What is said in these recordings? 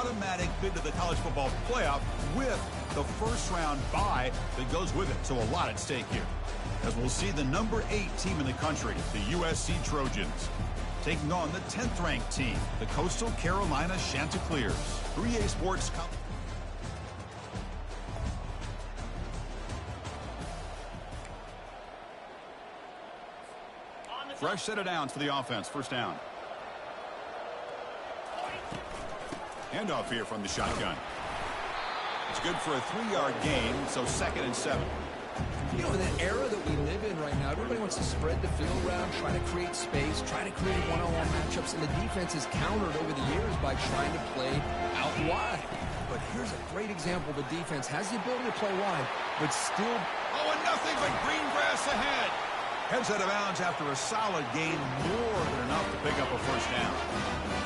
automatic bid to the college football playoff with the first-round bye that goes with it. So a lot at stake here, as we'll see the number 8 team in the country, the USC Trojans, taking on the 10th-ranked team, the Coastal Carolina Chanticleers. 3A Sports. Fresh set of downs for the offense. First down. Handoff here from the shotgun. It's good for a 3-yard gain, so 2nd and 7. You know, in the era that we live in right now, everybody wants to spread the field around, try to create space, try to create one-on-one matchups, and the defense is countered over the years by trying to play out wide. But here's a great example. The defense has the ability to play wide, but still... Oh, and nothing but green grass ahead. Heads out of bounds after a solid gain, more than enough to pick up a first down.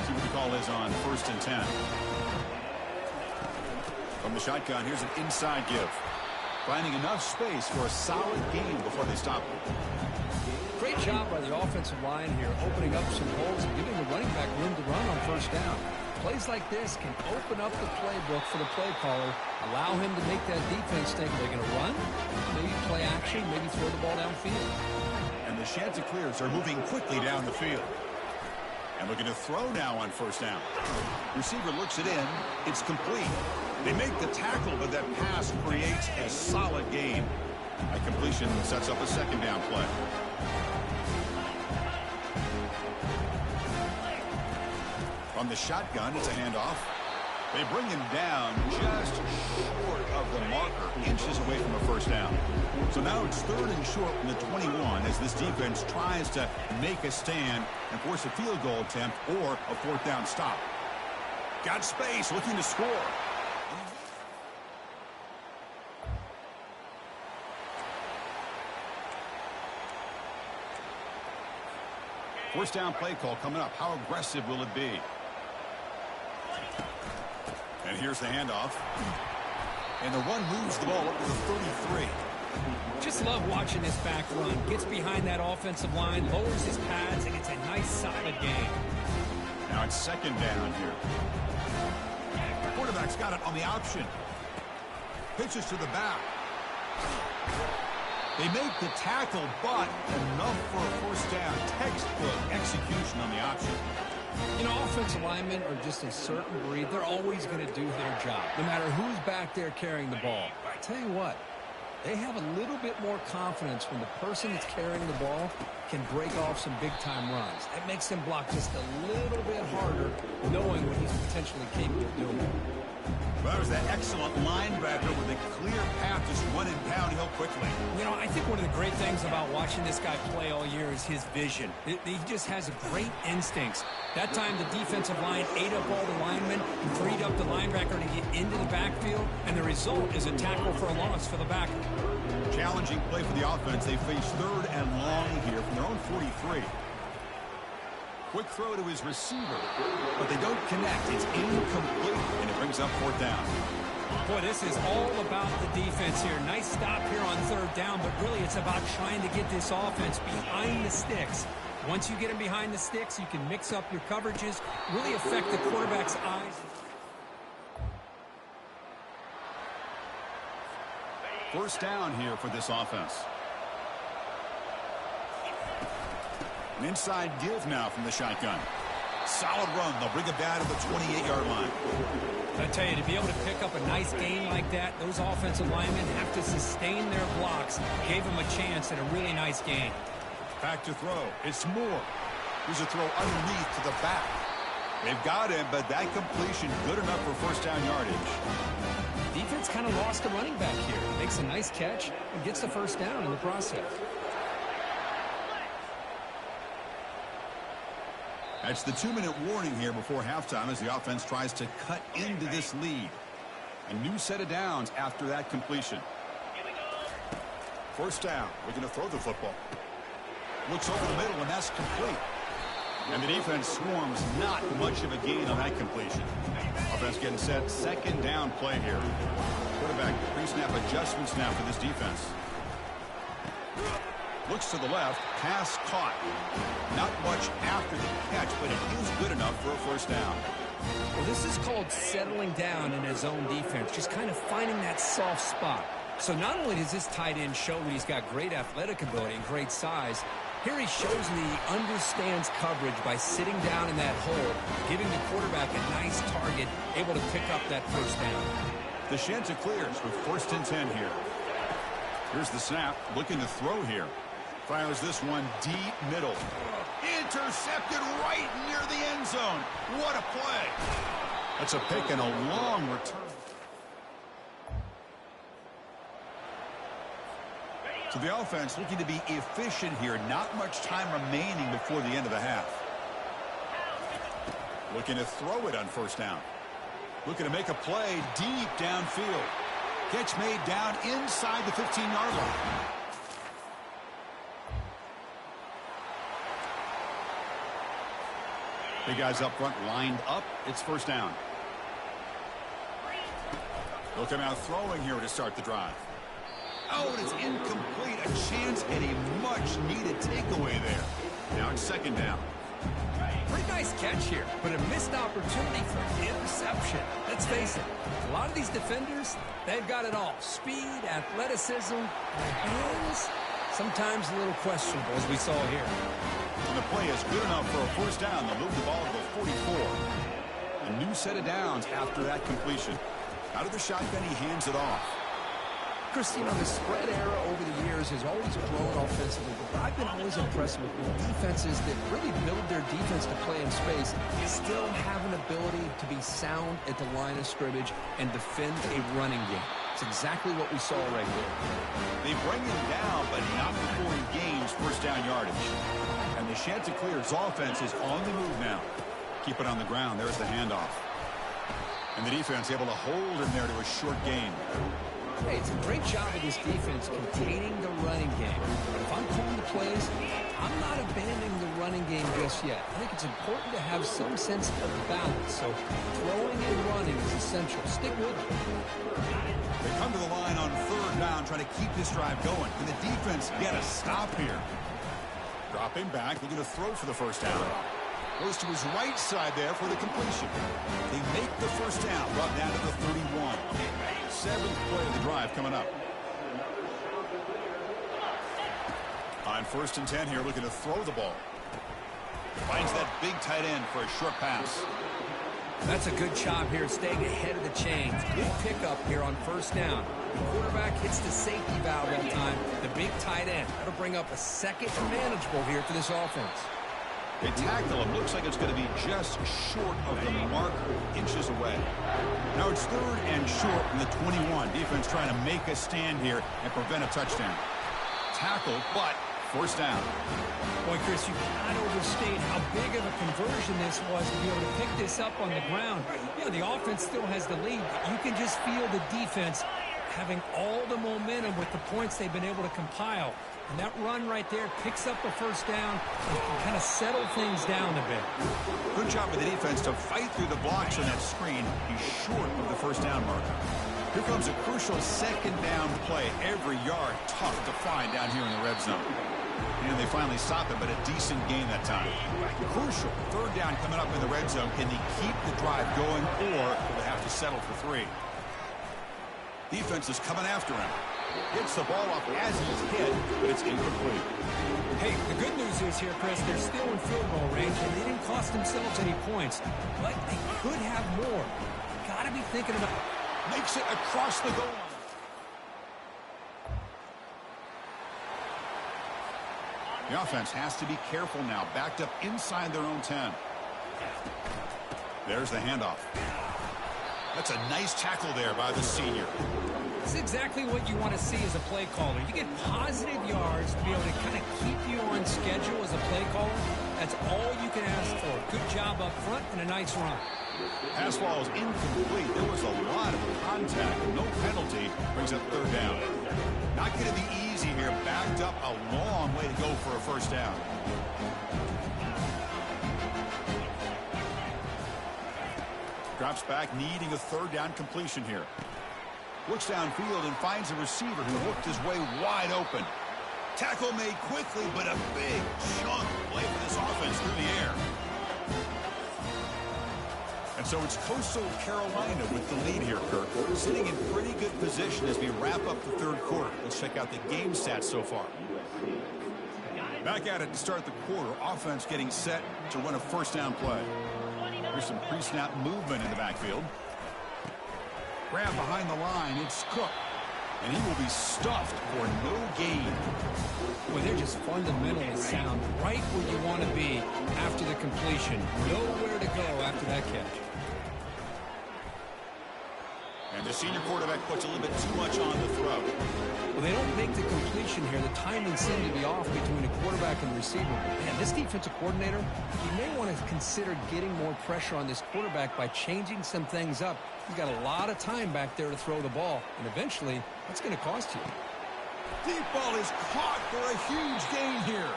See what the call is on 1st and 10. From the shotgun, here's an inside give. Finding enough space for a solid gain before they stop it. Great job by the offensive line here, opening up some holes and giving the running back room to run on first down. Plays like this can open up the playbook for the play caller, allow him to make that defense think they're going to run, maybe play action, maybe throw the ball downfield. And the Chanticleers are moving quickly down the field. And looking to throw now on first down. Receiver looks it in. It's complete. They make the tackle, but that pass creates a solid gain. That completion sets up a 2nd down play. From the shotgun, it's a handoff. They bring him down just short of the marker, inches away from a first down. So now it's 3rd and short from the 21 as this defense tries to make a stand and force a field goal attempt or a 4th down stop. Got space, looking to score. First down play call coming up. How aggressive will it be? And here's the handoff. And the run moves the ball up to the 33. Just love watching this back run. Gets behind that offensive line, lowers his pads, and it's a nice solid gain. Now it's 2nd down here. Quarterback's got it on the option. Pitches to the back. They make the tackle, but enough for a first down. Textbook execution on the option. You know, offensive linemen are just a certain breed. They're always going to do their job, no matter who's back there carrying the ball. But I tell you what, they have a little bit more confidence when the person that's carrying the ball can break off some big-time runs. That makes them block just a little bit harder, knowing what he's potentially capable of doing. Well, that was that excellent linebacker with a clear path just running downhill quickly. You know, I think one of the great things about watching this guy play all year is his vision. He just has great instincts. That time, the defensive line ate up all the linemen and freed up the linebacker to get into the backfield, and the result is a tackle for a loss for the backer. Challenging play for the offense. They face 3rd and long here from their own 43. Quick throw to his receiver, but they don't connect. It's incomplete, and it brings up 4th down. Boy, this is all about the defense here. Nice stop here on 3rd down, but really it's about trying to get this offense behind the sticks. Once you get them behind the sticks, you can mix up your coverages, really affect the quarterback's eyes. First down here for this offense. An inside give now from the shotgun. Solid run. They'll bring it down to the 28-yard line. I tell you, to be able to pick up a nice gain like that, those offensive linemen have to sustain their blocks. Gave them a chance at a really nice gain. Back to throw. It's Moore. Here's a throw underneath to the back. They've got him, but that completion good enough for first down yardage. Defense kind of lost the running back here. Makes a nice catch and gets the first down in the process. That's the 2-minute warning here before halftime as the offense tries to cut into this lead. A new set of downs after that completion. First down. We're going to throw the football. Looks over the middle, and that's complete. And the defense swarms not much of a gain on that completion. Offense getting set. 2nd down play here. Quarterback pre-snap adjustments now for this defense. Looks to the left. Pass caught. Not much after the catch, but it is good enough for a first down. Well, this is called settling down in his own defense, just kind of finding that soft spot. So not only does this tight end show that he's got great athletic ability and great size, here he shows that he understands coverage by sitting down in that hole, giving the quarterback a nice target, able to pick up that first down. The Ncaa clears with 1st and 10 here. Here's the snap, looking to throw here. Fires this one deep middle. Intercepted right near the end zone. What a play. That's a pick and a long return. So the offense looking to be efficient here. Not much time remaining before the end of the half. Looking to throw it on 1st down. Looking to make a play deep downfield. Catch made down inside the 15-yard line. The guys up front lined up. It's 1st down. They'll come out throwing here to start the drive. Oh, and it's incomplete. A chance and a much-needed takeaway there. Now it's 2nd down. Pretty nice catch here, but a missed opportunity for interception. Let's face it, a lot of these defenders, they've got it all. Speed, athleticism, hands, sometimes a little questionable, as we saw here. And the play is good enough for a 1st down. They'll move the ball to the 44. A new set of downs after that completion. Out of the shotgun, he hands it off. Chris, you know, the spread era over the years has always grown offensively, but I've been always impressed with defenses that really build their defense to play in space, still have an ability to be sound at the line of scrimmage and defend a running game. It's exactly what we saw right here. They bring him down, but not before he gains 1st down yardage. And the Ncaa clears offense is on the move now. Keep it on the ground. There's the handoff. And the defense able to hold him there to a short gain. Hey, it's a great job of this defense containing the running game. But if I'm calling the plays, I'm not abandoning the running game just yet. I think it's important to have some sense of balance. So throwing and running is essential. Stick with it. They come to the line on 3rd down, trying to keep this drive going. Can the defense get a stop here? Dropping back, looking to throw for the 1st down. Goes to his right side there for the completion. They make the 1st down, brought down to the 31. 7th play of the drive coming up. On 1st and 10 here, looking to throw the ball. Finds that big tight end for a short pass. That's a good job here, staying ahead of the chains. Good pickup here on 1st down. The quarterback hits the safety valve that time. The big tight end. That'll bring up a 2nd and manageable here for this offense. They tackle him. Looks like it's going to be just short of the mark, inches away. Now it's 3rd and short from the 21. Defense trying to make a stand here and prevent a touchdown. Tackle, but 1st down. Boy, Chris, you cannot overstate how big of a conversion this was to be able to pick this up on the ground. Yeah, the offense still has the lead, but you can just feel the defense having all the momentum with the points they've been able to compile. And that run right there picks up the 1st down and kind of settle things down a bit. Good job of the defense to fight through the blocks on that screen. He's short of the 1st down marker. Here comes a crucial 2nd down play. Every yard tough to find down here in the red zone. And they finally stop it, but a decent gain that time. Crucial 3rd down coming up in the red zone. Can they keep the drive going, or will they have to settle for 3? Defense is coming after him. Gets the ball up as he's hit, but it's incomplete. Hey, the good news is here, Chris, they're still in field goal range, and they didn't cost themselves any points. But they could have more. Got to be thinking about... Makes it across the goal line. The offense has to be careful now. Backed up inside their own 10. There's the handoff. That's a nice tackle there by the senior. This is exactly what you want to see as a play caller. You get positive yards to be able to kind of keep you on schedule as a play caller. That's all you can ask for. Good job up front and a nice run. Pass ball is incomplete. There was a lot of contact. No penalty. Brings up 3rd down. Not going to be easy here. Backed up a long way to go for a 1st down. Drops back, needing a 3rd down completion here. Looks downfield and finds a receiver who worked his way wide open. Tackle made quickly, but a big chunk play for this offense through the air. And So it's Coastal Carolina with the lead here, Kirk. Sitting in pretty good position as we wrap up the third quarter. Let's check out the game stats so far. Back at it to start the quarter. Offense getting set to run a first down play. There's some pre-snap movement in the backfield. Grab behind the line. It's Cook. And he will be stuffed for no gain. Well, they're just fundamentally sound, right where you want to be after the completion. Nowhere to go after that catch. And the senior quarterback puts a little bit too much on the throw. Well, they don't make the completion here. The timing seemed to be off between the quarterback and the receiver. But man, this defensive coordinator, he may want to consider getting more pressure on this quarterback by changing some things up. He's got a lot of time back there to throw the ball, and eventually, that's going to cost you. Deep ball is caught for a huge gain here.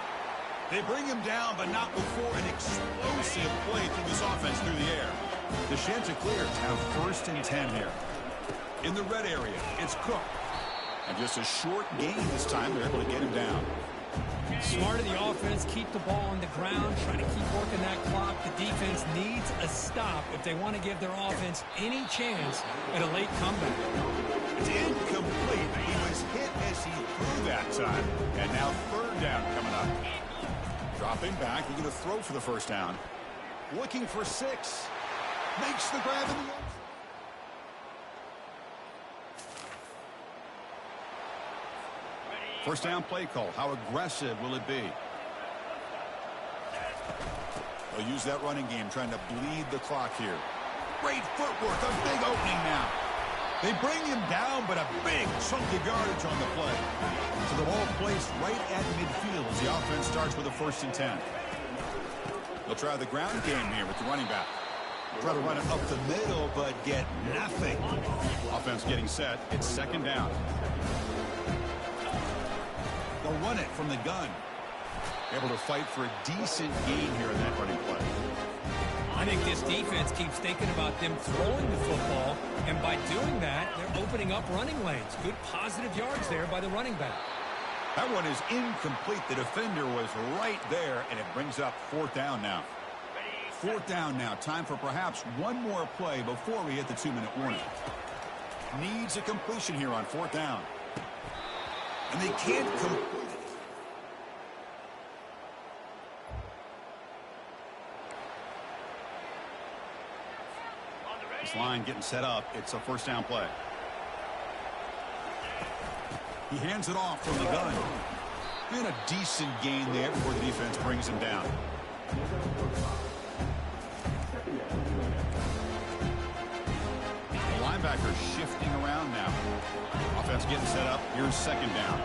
They bring him down, but not before an explosive play through this offense through the air. The Chanticleers have first and 10 here. In the red area, it's Cook. And just a short gain this time. They're able to get him down. Smart of the offense, keep the ball on the ground, trying to keep working that clock. The defense needs a stop if they want to give their offense any chance at a late comeback. It's incomplete. He was hit as he threw that time. And now third down coming up. Dropping back, we're going to throw for the first down. Looking for 6. Makes the grab in the end. First down play call. How aggressive will it be? They'll use that running game, trying to bleed the clock here. Great footwork. A big opening now. They bring him down, but a big chunk of yardage on the play. So the ball placed right at midfield as the offense starts with a first and 10. They'll try the ground game here with the running back. Try to run it up the middle, but get nothing. Offense getting set. It's second down. They'll run it from the gun. Able to fight for a decent gain here in that running play. I think this defense keeps thinking about them throwing the football, and by doing that, they're opening up running lanes. Good positive yards there by the running back. That one is incomplete. The defender was right there, and it brings up fourth down now. Fourth down now. Time for perhaps one more play before we hit the 2-minute warning. Needs a completion here on fourth down. And they can't complete it. This line getting set up. It's a first down play. He hands it off from the gun. And a decent gain there before the defense brings him down. The linebacker shifting around now. Offense getting set up. Here's second down.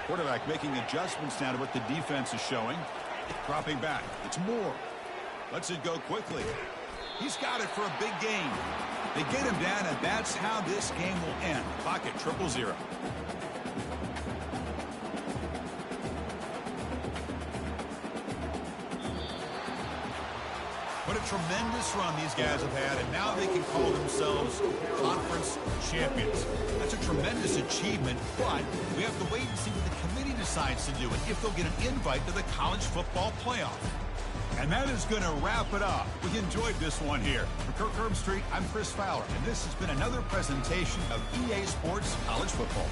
Quarterback making adjustments now to what the defense is showing. Dropping back. It's Moore. Lets it go quickly. He's got it for a big gain. They get him down, and that's how this game will end. Clock at 0-0. What a tremendous run these guys have had, and now they can call themselves conference champions. That's a tremendous achievement, but we have to wait and see what the committee decides to do and if they'll get an invite to the college football playoff. And that is going to wrap it up. We enjoyed this one here. For Kirk Herbstreit, I'm Chris Fowler, and this has been another presentation of EA Sports College Football.